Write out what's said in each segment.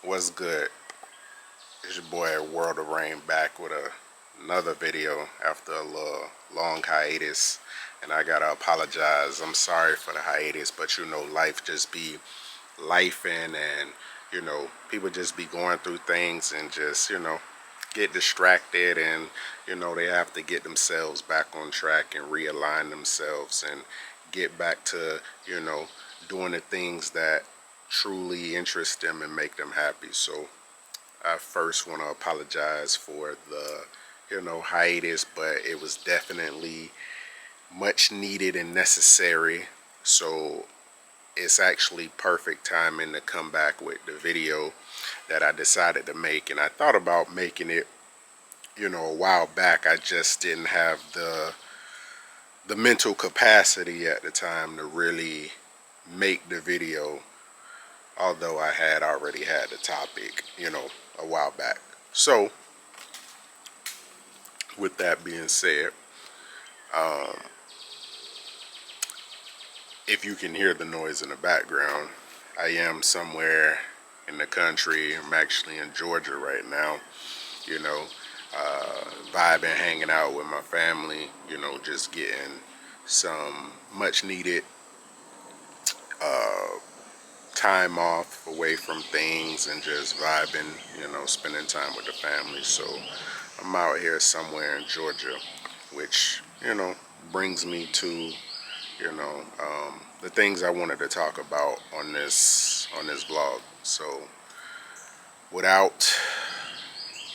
What's good? It's your boy World of Rain back with another video after a little long hiatus, and I gotta apologize. I'm sorry for the hiatus, but life just be lifing, and people just be going through things and just get distracted, and they have to get themselves back on track and realign themselves and get back to doing the things that truly interest them and make them happy. So I first want to apologize for the hiatus, but it was definitely much needed and necessary. So it's actually perfect timing to come back with the video that I decided to make. And I thought about making it a while back. I just didn't have the mental capacity at the time to really make the video, although I had already had the topic a while back. So with that being said, if you can hear the noise in the background, I am somewhere in the country. I'm actually in Georgia right now, you know, vibing, hanging out with my family, just getting some much needed time off away from things and just vibing, spending time with the family. So I'm out here somewhere in Georgia, which, brings me to, the things I wanted to talk about on this vlog. So without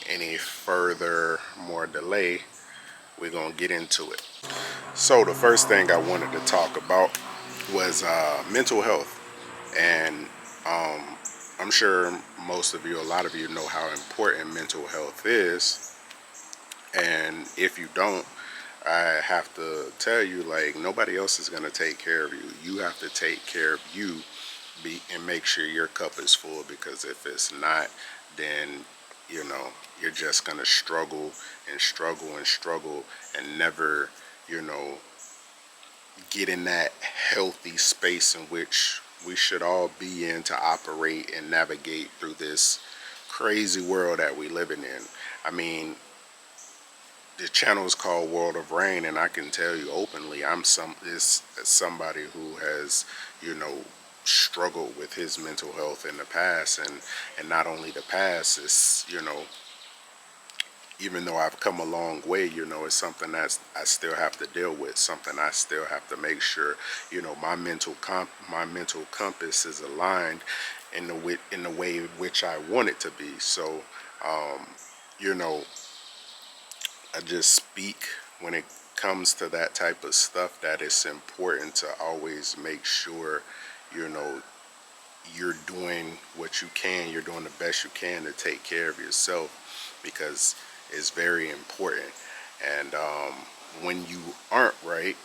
any further more delay, we're gonna get into it. So the first thing I wanted to talk about was mental health. And I'm sure most of you, a lot of you know how important mental health is. And if you don't, I have to tell you, like, nobody else is going to take care of you. You have to take care of you and make sure your cup is full, because if it's not, then, you're just going to struggle and struggle and struggle and never, get in that healthy space in which we should all be in to operate and navigate through this crazy world that we living in. I mean, the channel is called World of Rain, and I can tell you openly, is somebody who has, struggled with his mental health in the past, and not only the past, it's, even though I've come a long way, it's something that I still have to deal with, something I still have to make sure, my mental compass is aligned in the way in which I want it to be. So, I just speak when it comes to that type of stuff, that it's important to always make sure, you're doing what you can, you're doing the best you can to take care of yourself, because it's very important. And when you aren't right,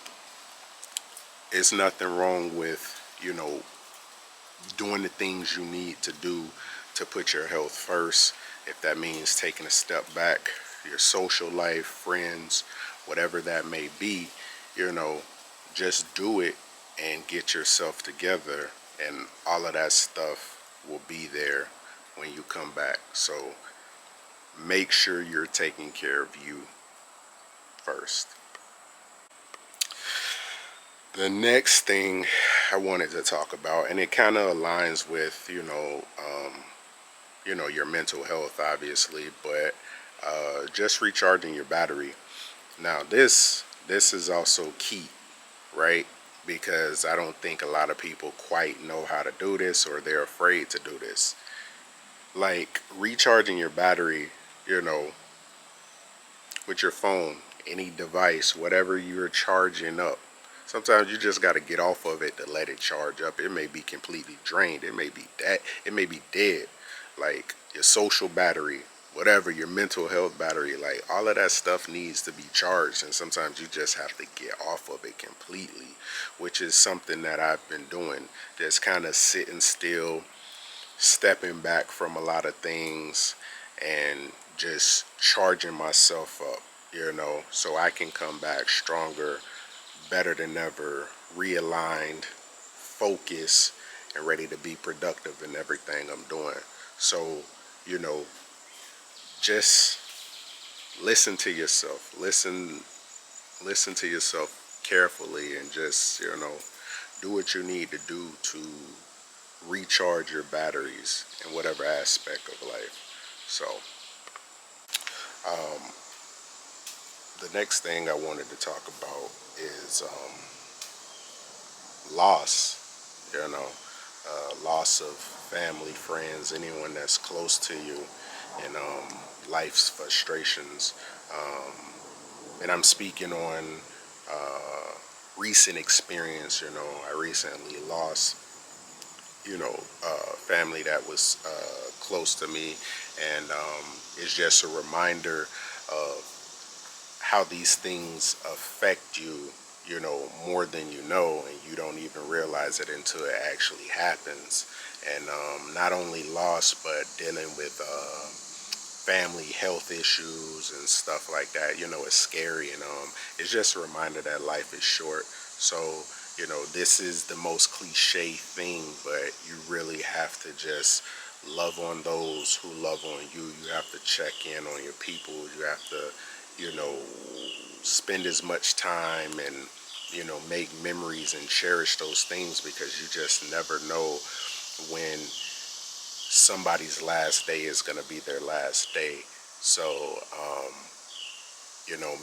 it's nothing wrong with, doing the things you need to do to put your health first. If that means taking a step back, your social life, friends, whatever that may be, just do it and get yourself together, and all of that stuff will be there when you come back. So make sure you're taking care of you first. The next thing I wanted to talk about, and it kind of aligns with, your mental health, obviously, but just recharging your battery. Now, this is also key, right? Because I don't think a lot of people quite know how to do this, or they're afraid to do this. Like recharging your battery, with your phone, any device, whatever you're charging up. Sometimes you just got to get off of it to let it charge up. It may be completely drained. It may be dead. Like your social battery, whatever, your mental health battery, like all of that stuff needs to be charged. And sometimes you just have to get off of it completely, which is something that I've been doing. Just kind of sitting still, stepping back from a lot of things, and just charging myself up, so I can come back stronger, better than ever, realigned, focused, and ready to be productive in everything I'm doing. So, you know, just listen to yourself. Listen to yourself carefully, and just, do what you need to do to recharge your batteries in whatever aspect of life. So, the next thing I wanted to talk about is loss. Loss of family, friends, anyone that's close to you, and life's frustrations. And I'm speaking on recent experience. I recently lost, family that was close to me, and it's just a reminder of how these things affect you, more than you know, and you don't even realize it until it actually happens. And not only loss, but dealing with family health issues and stuff like that. It's scary, and it's just a reminder that life is short. So, this is the most cliche thing, but you really have to just love on those who love on you. You have to check in on your people. You have to, spend as much time and, make memories and cherish those things, because you just never know when somebody's last day is going to be their last day. So,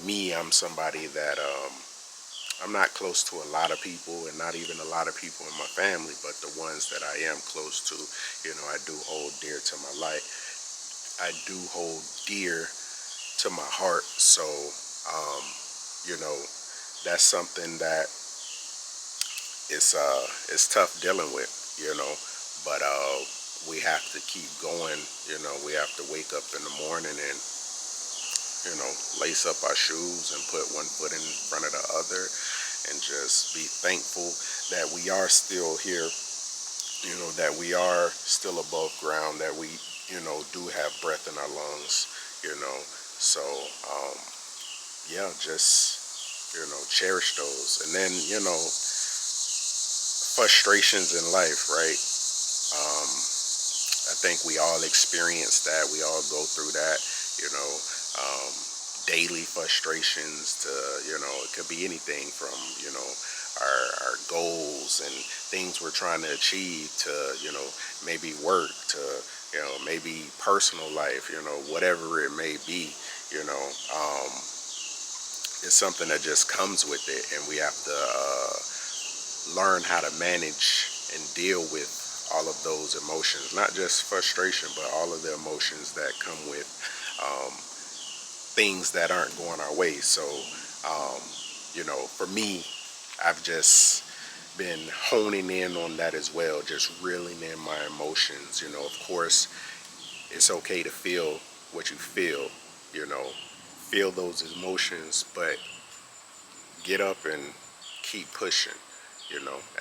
me, I'm somebody that I'm not close to a lot of people, and not even a lot of people in my family, but the ones that I am close to, I do hold dear to my life. I do hold dear to my heart. So, you know, that's something that it's tough dealing with, but we have to keep going. We have to wake up in the morning and, lace up our shoes and put one foot in front of the other, and just be thankful that we are still here, that we are still above ground, that we, do have breath in our lungs, so, yeah, just, cherish those. And then, frustrations in life, right? I think we all experience that. We all go through that, um, daily frustrations to, it could be anything from, our goals and things we're trying to achieve to, maybe work to, maybe personal life, whatever it may be, you know, um, it's something that just comes with it, and we have to learn how to manage and deal with all of those emotions, not just frustration, but all of the emotions that come with um, things that aren't going our way. So, um, for me, I've just been honing in on that as well, just reeling in my emotions. Of course, it's okay to feel what you you know, feel those emotions, but get up and keep pushing.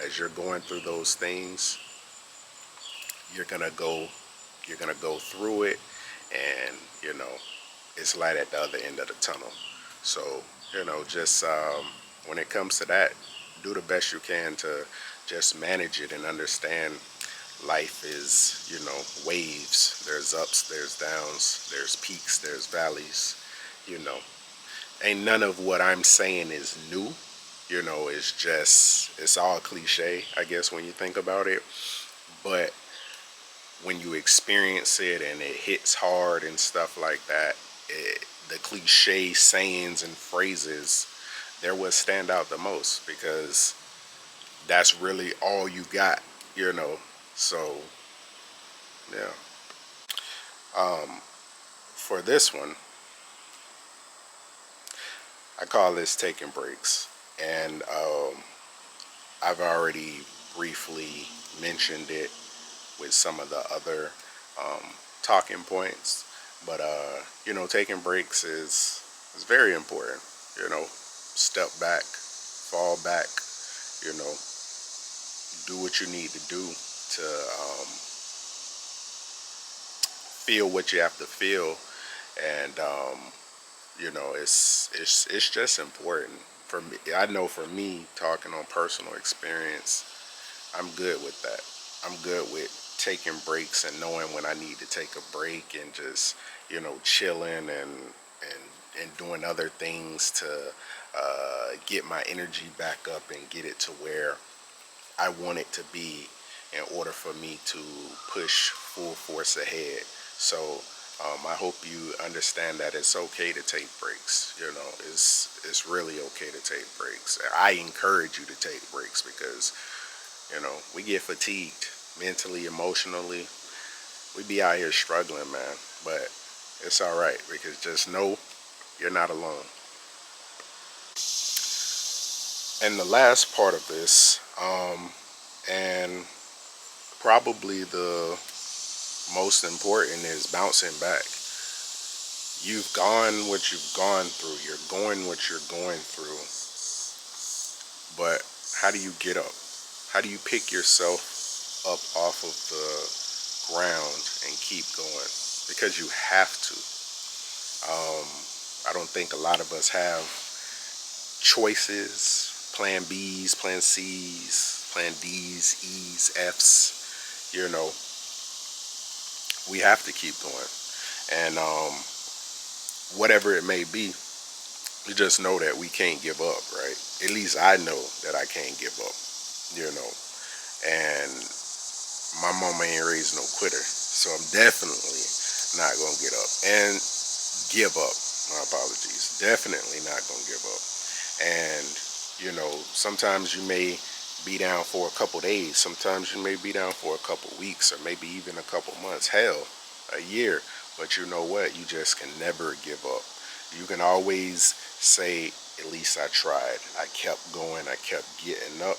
As you're going through those things, you're gonna go, you're gonna go through it, and it's light at the other end of the tunnel. So, just when it comes to that, do the best you can to just manage it and understand life is, waves. There's ups, there's downs, there's peaks, there's valleys. You know, ain't none of what I'm saying is new. It's just, it's all cliche, I guess, when you think about it. But when you experience it and it hits hard and stuff like that, the cliche sayings and phrases, they're what stand out the most, because that's really all you got, So, yeah. For this one, I call this taking breaks. And I've already briefly mentioned it with some of the other um, talking points. But, taking breaks is very important. Step back, fall back, you know, do what you need to do to feel what you have to feel. And, it's just important. For me, I know for me, talking on personal experience, I'm good with that. I'm good with taking breaks and knowing when I need to take a break and just, chilling and doing other things to get my energy back up and get it to where I want it to be in order for me to push full force ahead. So I hope you understand that it's okay to take breaks. It's really okay to take breaks. I encourage you to take breaks because we get fatigued mentally, emotionally. We be out here struggling, man. But it's all right because just know you're not alone. And the last part of this, and probably the most important, is bouncing back. You've gone what you've gone through. You're going what you're going through. But how do you get up? How do you pick yourself up off of the ground and keep going? Because you have to. I don't think a lot of us have choices, plan B's, plan C's, plan D's, E's, F's. We have to keep going. And whatever it may be, you just know that we can't give up, right? At least I know that I can't give up, And my mama ain't raised no quitter. So I'm definitely not going to get up and give up. My apologies. Definitely not going to give up. And, sometimes you may be down for a couple days. Sometimes you may be down for a couple weeks or maybe even a couple months. Hell, a year. But you know what? You just can never give up. You can always say, at least I tried. I kept going. I kept getting up.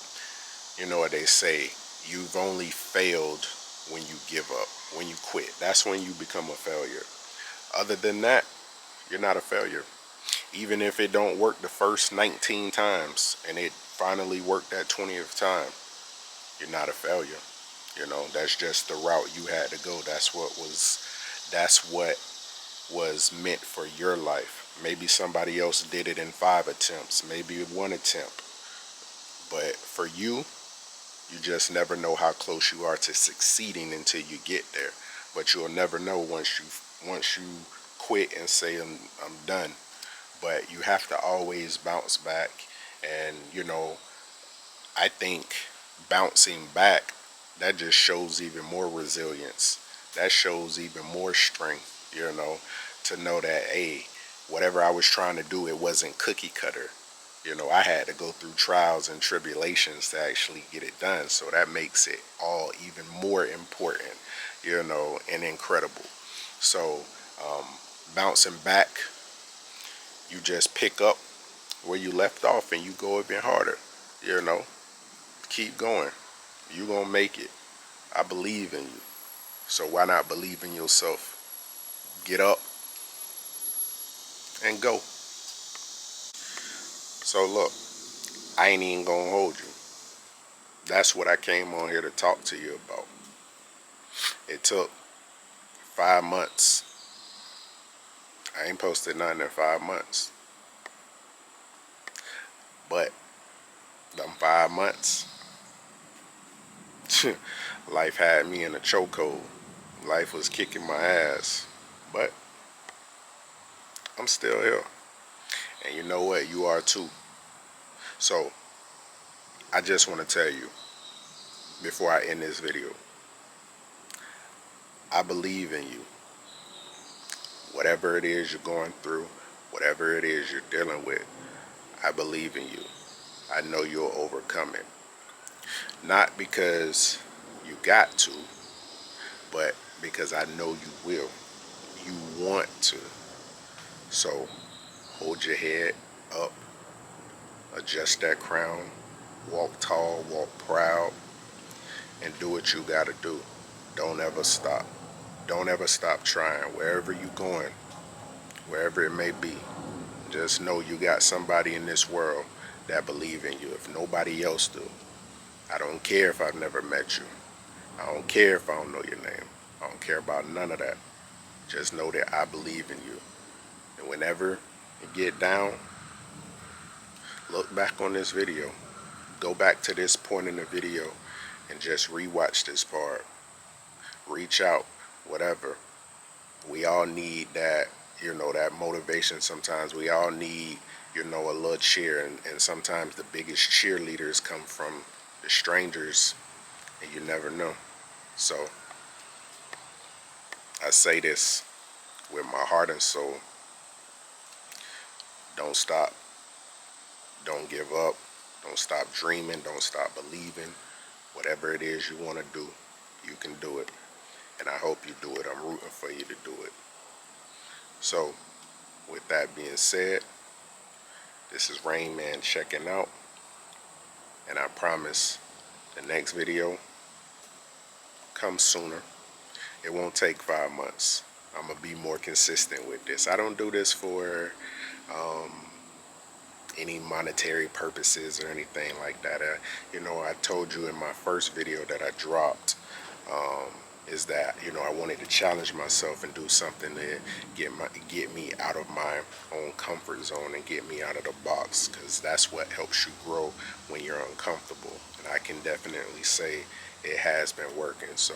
You know what they say? You've only failed when you give up, when you quit. That's when you become a failure. Other than that, you're not a failure. Even if it don't work the first 19 times and it finally worked that 20th time, you're not a failure. That's just the route you had to go. That's what was meant for your life. Maybe somebody else did it in 5 attempts, maybe 1 attempt. But for you, you just never know how close you are to succeeding until you get there. But you'll never know once you quit and say I'm done. But you have to always bounce back. And I think bouncing back, that just shows even more resilience. That shows even more strength, to know that, hey, whatever I was trying to do, it wasn't cookie cutter. I had to go through trials and tribulations to actually get it done. So that makes it all even more important, and incredible. So bouncing back, you just pick up where you left off and you go even harder. Keep going. You gonna make it. I believe in you. So why not believe in yourself? Get up and go. So look, I ain't even gonna hold you. That's what I came on here to talk to you about. It took 5 months. I ain't posted nothing in 5 months. But them 5 months, life had me in a chokehold. Life was kicking my ass. But I'm still here. And you know what? You are too. So I just want to tell you, before I end this video, I believe in you. Whatever it is you're going through, whatever it is you're dealing with, I believe in you. I know you'll overcome it. Not because you got to, but because I know you will. You want to. So hold your head up, adjust that crown, walk tall, walk proud, and do what you gotta do. Don't ever stop. Don't ever stop trying. Wherever you're going, wherever it may be, just know you got somebody in this world that believe in you. If nobody else do, I don't care if I've never met you. I don't care if I don't know your name. I don't care about none of that. Just know that I believe in you. And whenever you get down, look back on this video. Go back to this point in the video and just rewatch this part. Reach out, whatever. We all need that, that motivation sometimes. We all need, a little cheer. And sometimes the biggest cheerleaders come from the strangers, and you never know. So I say this with my heart and soul. Don't stop. Don't give up. Don't stop dreaming. Don't stop believing. Whatever it is you want to do, you can do it. And I hope you do it. I'm rooting for you to do it. So, with that being said, this is Rain Man checking out. And I promise the next video comes sooner. It won't take 5 months. I'm going to be more consistent with this. I don't do this for any monetary purposes or anything like that. I told you in my first video that I dropped is that I wanted to challenge myself and do something to get me out of my own comfort zone and get me out of the box, because that's what helps you grow when you're uncomfortable. And I can definitely say it has been working. So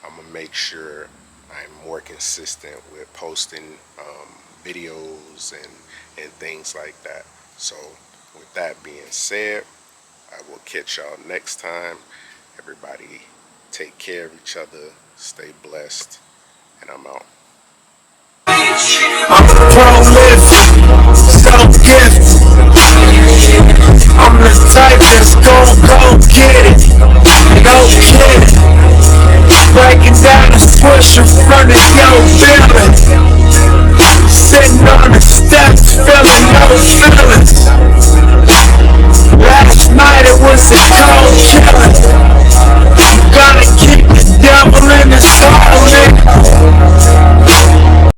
I'm gonna make sure I'm more consistent with posting videos and things like that. So with that being said, I will catch y'all next time. Everybody take care of each other, stay blessed, and I'm out. I'm prolific, so gifted. I'm the type that's go get it. No kidding. Breaking down the push in front of your building. Sitting on the steps, feeling no feelings. Last night it was a cold chill.